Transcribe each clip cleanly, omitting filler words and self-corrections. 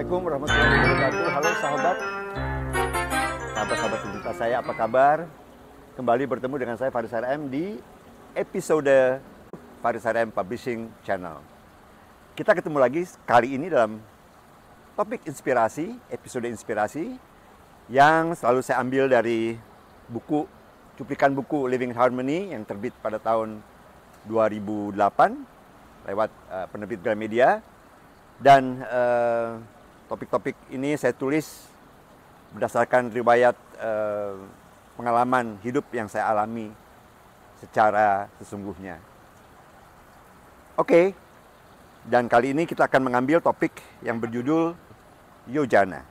Assalamualaikum warahmatullahi wabarakatuh. Halo sahabat, sahabat-sahabat cinta saya, apa kabar? Kembali bertemu dengan saya Faris RM di episode Faris RM Publishing Channel. Kita ketemu lagi kali ini dalam topik inspirasi, episode inspirasi yang selalu saya ambil dari cuplikan buku Living Harmony yang terbit pada tahun 2008 lewat penerbit Gramedia. Dan topik-topik ini saya tulis berdasarkan riwayat pengalaman hidup yang saya alami secara sesungguhnya. Oke, dan kali ini kita akan mengambil topik yang berjudul Yojana.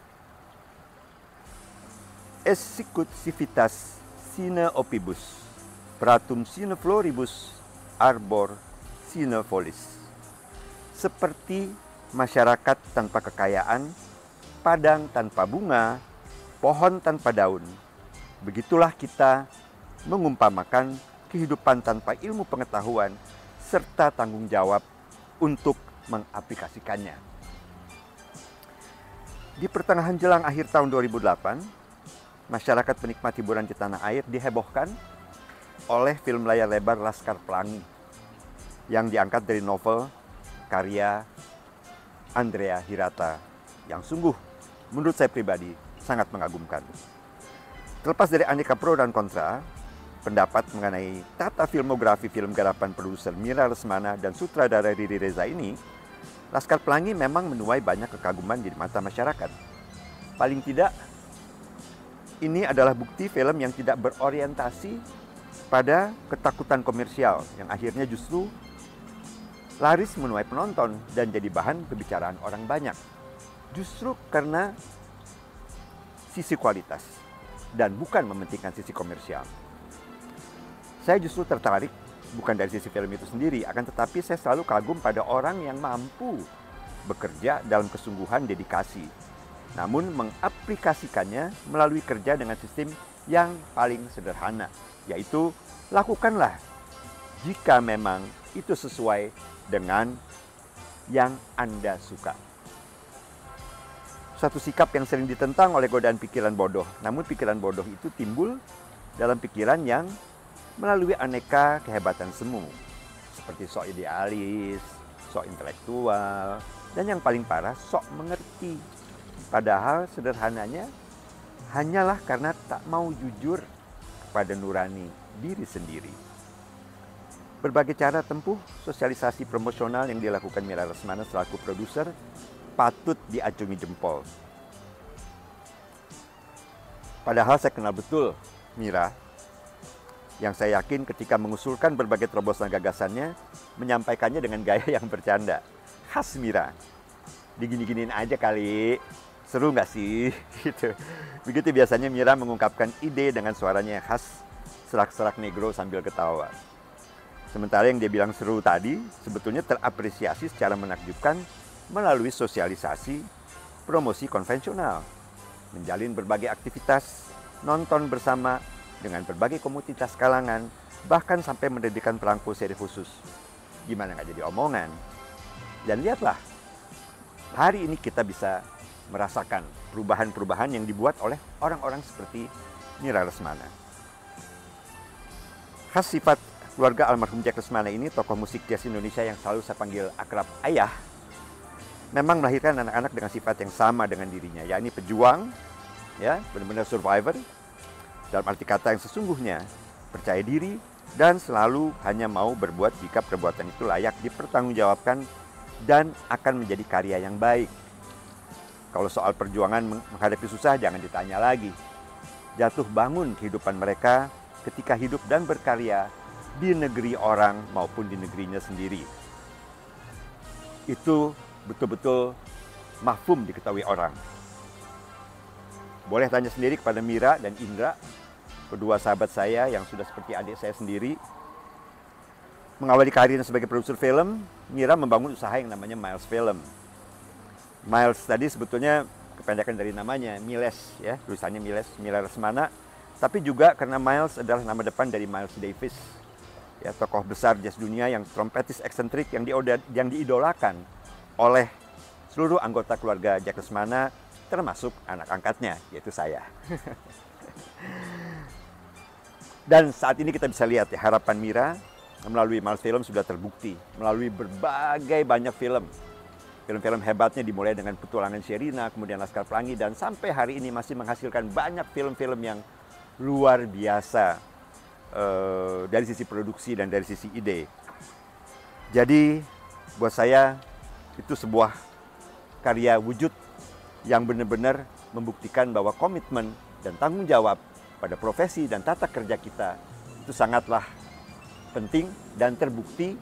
Es sicut civitas sine opibus, pratum sine floribus, arbor sine folis. Seperti masyarakat tanpa kekayaan, padang tanpa bunga, pohon tanpa daun. Begitulah kita mengumpamakan kehidupan tanpa ilmu pengetahuan serta tanggung jawab untuk mengaplikasikannya. Di pertengahan jelang akhir tahun 2008, masyarakat penikmat hiburan di tanah air dihebohkan oleh film layar lebar Laskar Pelangi yang diangkat dari novel karya Andrea Hirata yang sungguh menurut saya pribadi sangat mengagumkan. Terlepas dari aneka pro dan kontra, pendapat mengenai tata filmografi film garapan produser Mira Lesmana dan sutradara Riri Reza ini, Laskar Pelangi memang menuai banyak kekaguman di mata masyarakat. Paling tidak, ini adalah bukti film yang tidak berorientasi pada ketakutan komersial yang akhirnya justru laris menuai penonton dan jadi bahan pembicaraan orang banyak. Justru karena sisi kualitas dan bukan mementingkan sisi komersial. Saya justru tertarik bukan dari sisi film itu sendiri, akan tetapi saya selalu kagum pada orang yang mampu bekerja dalam kesungguhan dedikasi, namun mengaplikasikannya melalui kerja dengan sistem yang paling sederhana, yaitu lakukanlah jika memang itu sesuai dengan yang Anda suka. Suatu sikap yang sering ditentang oleh godaan pikiran bodoh. Namun pikiran bodoh itu timbul dalam pikiran yang melalui aneka kehebatan semu. Seperti sok idealis, sok intelektual, dan yang paling parah sok mengerti. Padahal sederhananya hanyalah karena tak mau jujur kepada nurani diri sendiri. Berbagai cara tempuh sosialisasi promosional yang dilakukan Mira Lesmana selaku produser patut diacungi jempol. Padahal saya kenal betul Mira, yang saya yakin ketika mengusulkan berbagai terobosan gagasannya, menyampaikannya dengan gaya yang bercanda. Khas Mira. Digini-giniin aja kali, seru nggak sih? Gitu. Begitu biasanya Mira mengungkapkan ide dengan suaranya yang khas, serak-serak negro sambil ketawa. Sementara yang dia bilang seru tadi sebetulnya terapresiasi secara menakjubkan melalui sosialisasi, promosi konvensional, menjalin berbagai aktivitas, nonton bersama dengan berbagai komunitas kalangan, bahkan sampai mendirikan perangko seri khusus. Gimana nggak jadi omongan? Dan lihatlah, hari ini kita bisa merasakan perubahan-perubahan yang dibuat oleh orang-orang seperti Mira Lesmana. Khas sifat keluarga almarhum Jack Lesmana ini, tokoh musik jazz Indonesia yang selalu saya panggil akrab ayah, memang melahirkan anak-anak dengan sifat yang sama dengan dirinya, yakni pejuang, ya, benar-benar survivor, dalam arti kata yang sesungguhnya, percaya diri, dan selalu hanya mau berbuat jika perbuatan itu layak dipertanggungjawabkan dan akan menjadi karya yang baik. Kalau soal perjuangan menghadapi susah, jangan ditanya lagi. Jatuh bangun kehidupan mereka ketika hidup dan berkarya di negeri orang maupun di negerinya sendiri. Itu betul-betul mafhum diketahui orang. Boleh tanya sendiri kepada Mira dan Indra, kedua sahabat saya yang sudah seperti adik saya sendiri. Mengawali karirnya sebagai produser film, Mira membangun usaha yang namanya Miles Film. Miles tadi sebetulnya kependekan dari namanya, Miles, ya, tulisannya Miles, Mira Lesmana. Tapi juga karena Miles adalah nama depan dari Miles Davis, ya, tokoh besar jazz dunia yang trompetis eksentrik yang diidolakan oleh seluruh anggota keluarga Jack Lesmana, termasuk anak angkatnya, yaitu saya. Dan saat ini kita bisa lihat ya, harapan Mira melalui Mars Film sudah terbukti melalui berbagai banyak film. Film-film hebatnya dimulai dengan Petualangan Sherina, kemudian Laskar Pelangi, dan sampai hari ini masih menghasilkan banyak film-film yang luar biasa dari sisi produksi dan dari sisi ide. Jadi buat saya itu sebuah karya wujud yang benar-benar membuktikan bahwa komitmen dan tanggung jawab pada profesi dan tata kerja kita itu sangatlah penting dan terbukti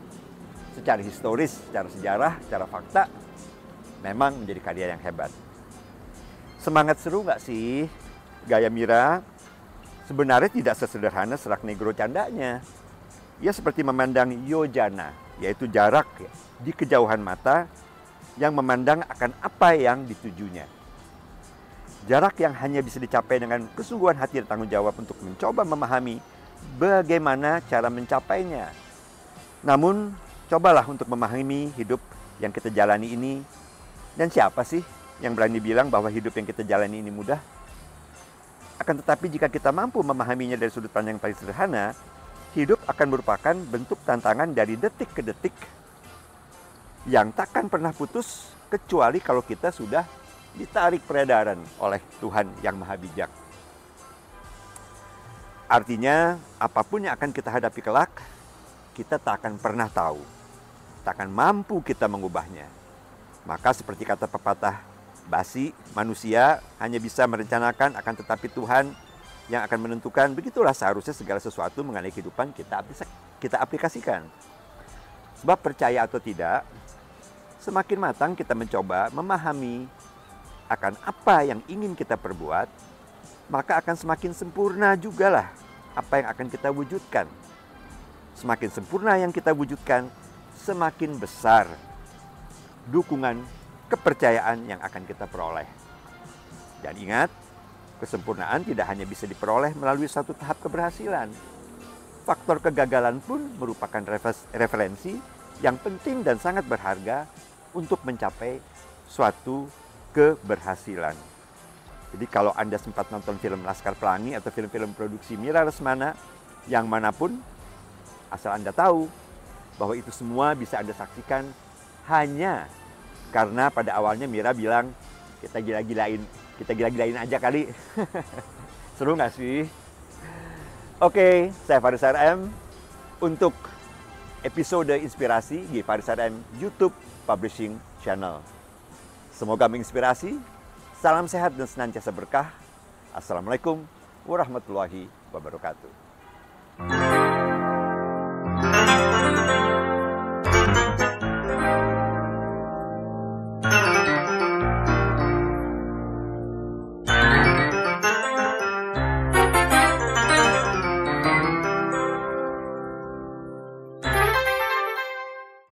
secara historis, secara sejarah, secara fakta, memang menjadi karya yang hebat. Semangat seru nggak sih gaya Mira? Sebenarnya tidak sesederhana serak negro candanya. Ia seperti memandang yojana, yaitu jarak di kejauhan mata yang memandang akan apa yang ditujunya. Jarak yang hanya bisa dicapai dengan kesungguhan hati dan tanggung jawab untuk mencoba memahami bagaimana cara mencapainya. Namun, cobalah untuk memahami hidup yang kita jalani ini. Dan siapa sih yang berani bilang bahwa hidup yang kita jalani ini mudah? Akan tetapi jika kita mampu memahaminya dari sudut pandang yang paling sederhana, hidup akan merupakan bentuk tantangan dari detik ke detik yang takkan pernah putus kecuali kalau kita sudah ditarik peredaran oleh Tuhan yang Maha Bijak. Artinya, apapun yang akan kita hadapi kelak, kita tak akan pernah tahu, tak akan mampu kita mengubahnya. Maka seperti kata pepatah basi, manusia hanya bisa merencanakan, akan tetapi Tuhan yang akan menentukan. Begitulah seharusnya segala sesuatu mengenai kehidupan kita aplikasikan. Sebab percaya atau tidak, semakin matang kita mencoba memahami akan apa yang ingin kita perbuat, maka akan semakin sempurna jugalah apa yang akan kita wujudkan. Semakin sempurna yang kita wujudkan, semakin besar dukungan, kepercayaan yang akan kita peroleh. Dan ingat, kesempurnaan tidak hanya bisa diperoleh melalui satu tahap keberhasilan. Faktor kegagalan pun merupakan referensi yang penting dan sangat berharga untuk mencapai suatu keberhasilan. Jadi kalau Anda sempat nonton film Laskar Pelangi atau film-film produksi Mira Lesmana, yang manapun, asal Anda tahu bahwa itu semua bisa Anda saksikan hanya karena pada awalnya Mira bilang, kita gila-gilain aja kali. Seru nggak sih? Oke, saya Faris RM untuk episode inspirasi di Faris RM YouTube Publishing Channel. Semoga menginspirasi. Salam sehat dan senantiasa berkah. Assalamualaikum warahmatullahi wabarakatuh.